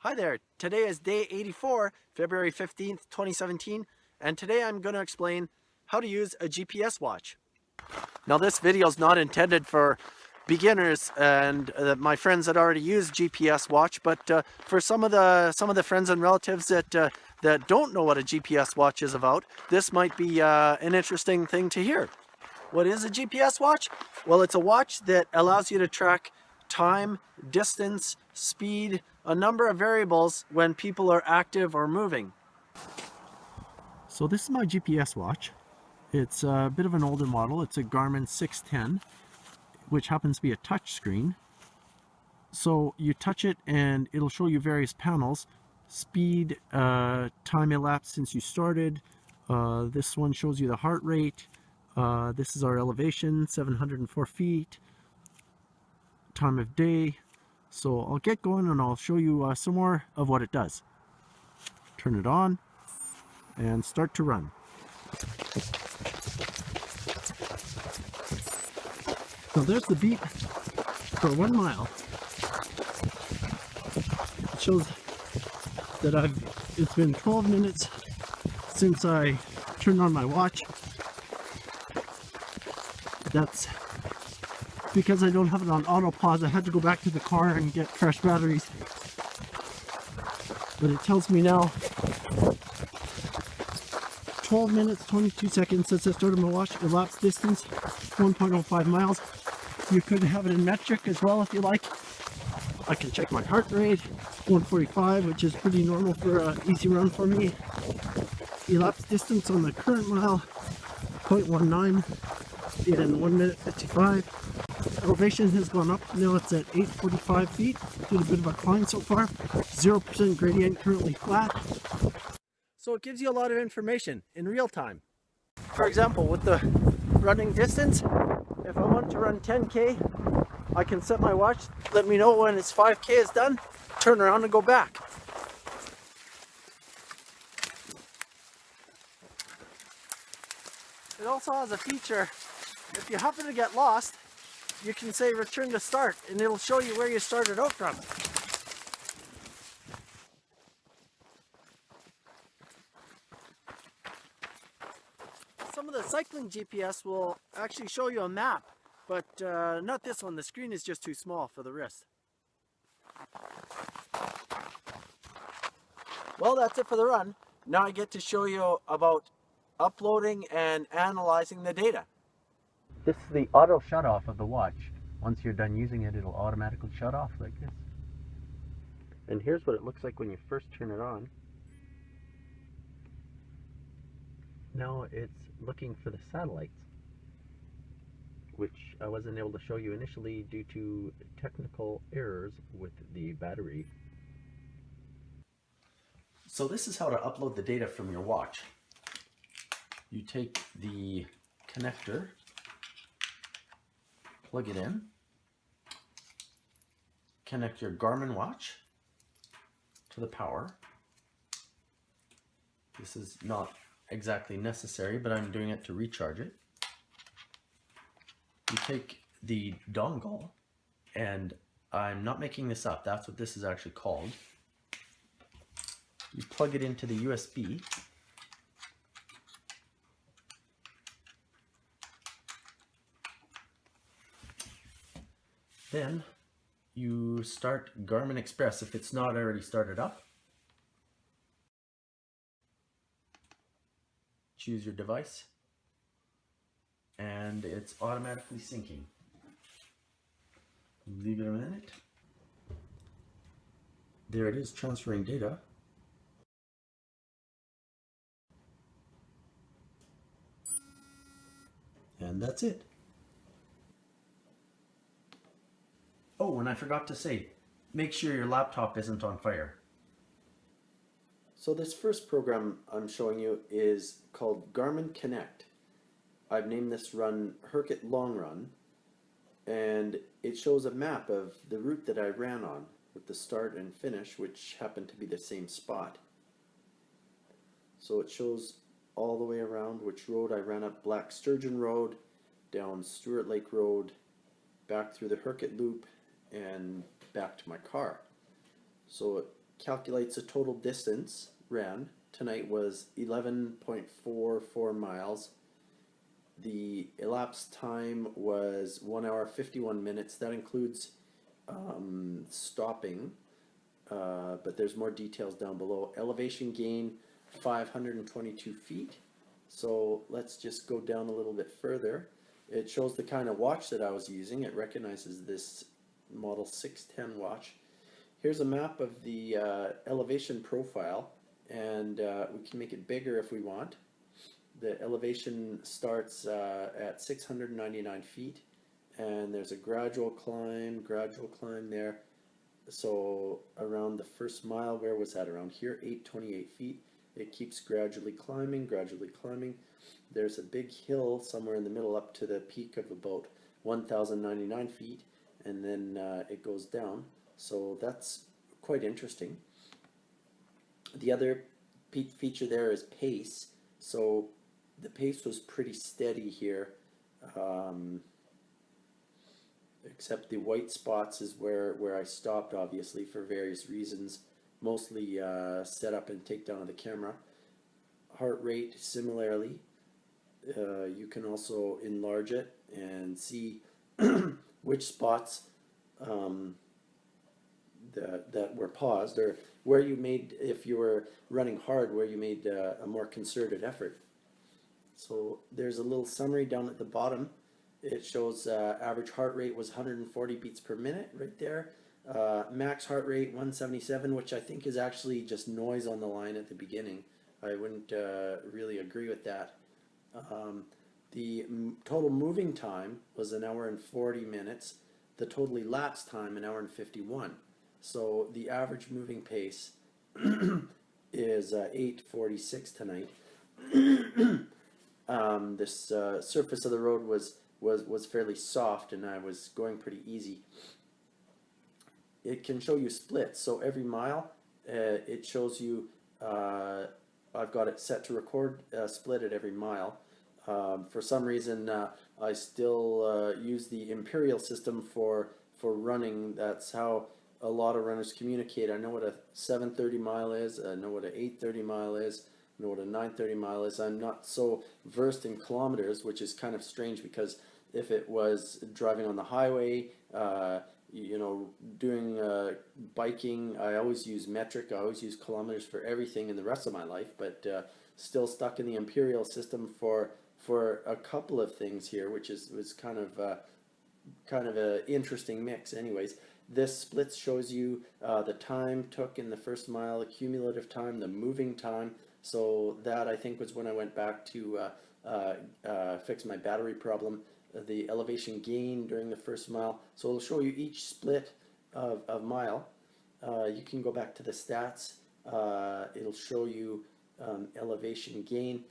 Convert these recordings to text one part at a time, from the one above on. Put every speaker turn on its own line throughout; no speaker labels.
Hi there, today is day 84, February 15th, 2017, and today I'm going to explain how to use a GPS watch. Now this video is not intended for beginners and my friends that already use GPS watch, but for some of the friends and relatives that don't know what a GPS watch is about, this might be an interesting thing to hear. What is a GPS watch? Well, it's a watch that allows you to track time, distance, speed, a number of variables when people are active or moving. So this is my GPS watch. It's a bit of an older model. It's a Garmin 610, which happens to be a touch screen. So you touch it and it'll show you various panels. Speed, time elapsed since you started. This one shows you the heart rate. This is our elevation, 704 feet. Time of day. So I'll get going and I'll show you some more of what it does. Turn it on and start to run. So there's the beep for 1 mile. It shows that it's been 12 minutes since I turned on my watch. That's because I don't have it on auto pause. I had to go back to the car and get fresh batteries. But it tells me now 12 minutes, 22 seconds since I started my watch. Elapsed distance, 1.05 miles. You could have it in metric as well if you like. I can check my heart rate, 145, which is pretty normal for an easy run for me. Elapsed distance on the current mile, 0.19 in 1 minute 55. Elevation has gone up, now it's at 845 feet. Did a bit of a climb so far. 0% gradient, currently flat. So it gives you a lot of information in real time. For example, with the running distance, if I want to run 10K, I can set my watch, let me know when its 5K is done, turn around and go back. It also has a feature, if you happen to get lost, you can say return to start and it'll show you where you started out from. Some of the cycling GPS will actually show you a map, but not this one. The screen is just too small for the wrist. Well, that's it for the run. Now I get to show you about uploading and analyzing the data. This is the auto shut off of the watch. Once you're done using it, it'll automatically shut off like this. And here's what it looks like when you first turn it on. Now it's looking for the satellites, which I wasn't able to show you initially due to technical errors with the battery. So this is how to upload the data from your watch. You take the connector, plug it in, connect your Garmin watch to the power. This is not exactly necessary, but I'm doing it to recharge it. You take the dongle, and I'm not making this up, that's what this is actually called. You plug it into the USB. Then you start Garmin Express if it's not already started up. Choose your device, and it's automatically syncing. Leave it a minute. There it is, transferring data. And that's it. Oh, and I forgot to say, make sure your laptop isn't on fire. So this first program I'm showing you is called Garmin Connect. I've named this run Herkit Long Run, and it shows a map of the route that I ran on with the start and finish, which happen to be the same spot. So it shows all the way around which road I ran up Black Sturgeon Road, down Stewart Lake Road, back through the Herkit Loop, and back to my car. So it calculates the total distance ran. Tonight was 11.44 miles. The elapsed time was 1 hour 51 minutes. That includes stopping, but there's more details down below. Elevation gain 522 feet. So let's just go down a little bit further. It shows the kind of watch that I was using. It recognizes this model 610 watch. Here's a map of the elevation profile, and we can make it bigger if we want. The elevation starts at 699 feet, and there's a gradual climb there. So around the first mile, where was that? Around here, 828 feet. It keeps gradually climbing. There's a big hill somewhere in the middle up to the peak of about 1,099 feet, and then it goes down. So that's quite interesting. The other feature there is pace. So the pace was pretty steady here, except the white spots is where I stopped, obviously, for various reasons, mostly set up and take down of the camera. Heart rate, similarly. You can also enlarge it and see which spots that were paused, or where you made, if you were running hard, where you made a more concerted effort. So there's a little summary down at the bottom. It shows average heart rate was 140 beats per minute right there. Max heart rate 177, which I think is actually just noise on the line at the beginning. I wouldn't really agree with that. The total moving time was 1 hour and 40 minutes. The total elapsed time 1 hour and 51. So the average moving pace is 8:46 tonight. This surface of the road was fairly soft, and I was going pretty easy. It can show you splits. So every mile, it shows you. I've got it set to record split at every mile. For some reason, I still use the imperial system for running. That's how a lot of runners communicate. I know what a 7:30 mile is. I know what an 8:30 mile is. I know what a 9:30 mile is. I'm not so versed in kilometers, which is kind of strange, because if it was driving on the highway, you know, doing biking, I always use metric. I always use kilometers for everything in the rest of my life, but still stuck in the imperial system for a couple of things here, which was kind of an interesting mix. Anyways, this split shows you the time took in the first mile, the cumulative time, the moving time. So that, I think, was when I went back to fix my battery problem. The elevation gain during the first mile. So it'll show you each split of mile. You can go back to the stats. It'll show you elevation gain,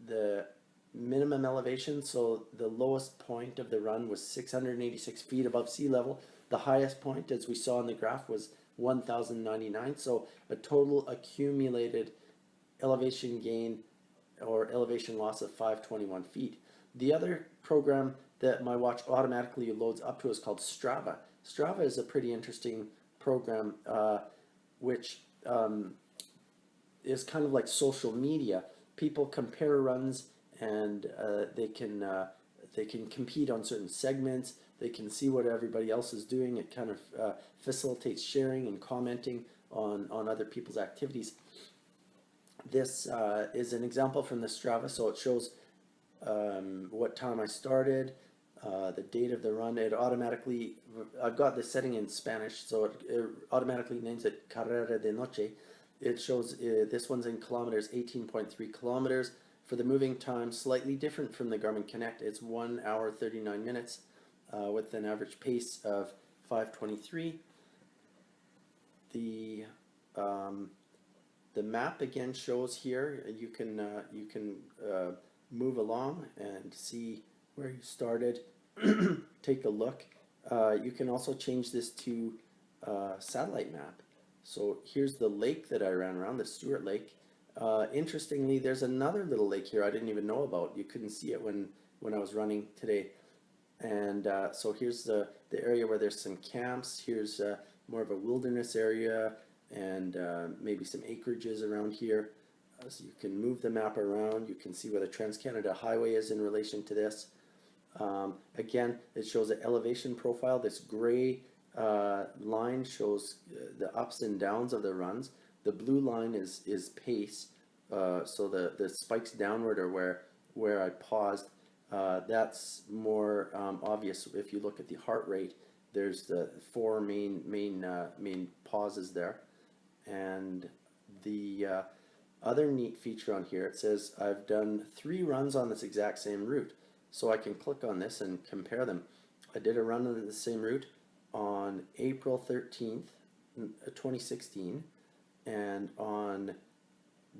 the minimum elevation. So the lowest point of the run was 686 feet above sea level. The highest point, as we saw in the graph, was 1,099. So a total accumulated elevation gain or elevation loss of 521 feet. The other program that my watch automatically loads up to is called Strava. Strava is a pretty interesting program, which is kind of like social media. People compare runs, and they can compete on certain segments. They can see what everybody else is doing. It kind of facilitates sharing and commenting on other people's activities. This is an example from the Strava, so it shows what time I started, the date of the run. It automatically, I've got the setting in Spanish, so it automatically names it Carrera de Noche. It shows, this one's in kilometers, 18.3 kilometers. For the moving time, slightly different from the Garmin Connect. It's 1 hour 39 minutes with an average pace of 5:23. The map again shows here. You can move along and see where you started. Take a look. You can also change this to satellite map. So here's the lake that I ran around, the Stewart Lake. Interestingly, there's another little lake here I didn't even know about. You couldn't see it when I was running today. And so here's the area where there's some camps. Here's more of a wilderness area, and maybe some acreages around here. So you can move the map around. You can see where the Trans-Canada Highway is in relation to this. Again, it shows an elevation profile. This gray line shows the ups and downs of the runs. The blue line is pace. So the spikes downward are where I paused. That's more obvious if you look at the heart rate. There's the four main pauses there, and the other neat feature on here, it says I've done 3 runs on this exact same route. So I can click on this and compare them. I did a run on the same route on April 13th, 2016, and on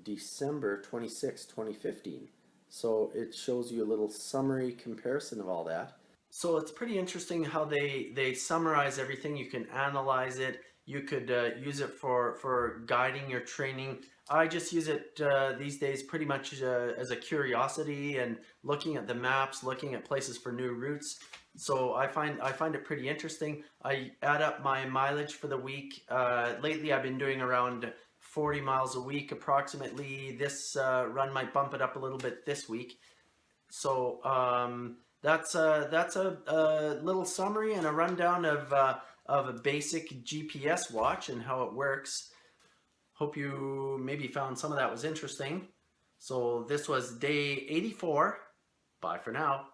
December 26, 2015. So it shows you a little summary comparison of all that. So it's pretty interesting how they summarize everything. You can analyze it. You could use it for guiding your training. I just use it these days pretty much as a curiosity and looking at the maps, looking at places for new routes. So I find it pretty interesting. I add up my mileage for the week. Lately I've been doing around 40 miles a week approximately. This run might bump it up a little bit this week. So that's a little summary and a rundown of a basic GPS watch and how it works. Hope you maybe found some of that was interesting. So this was day 84. Bye for now.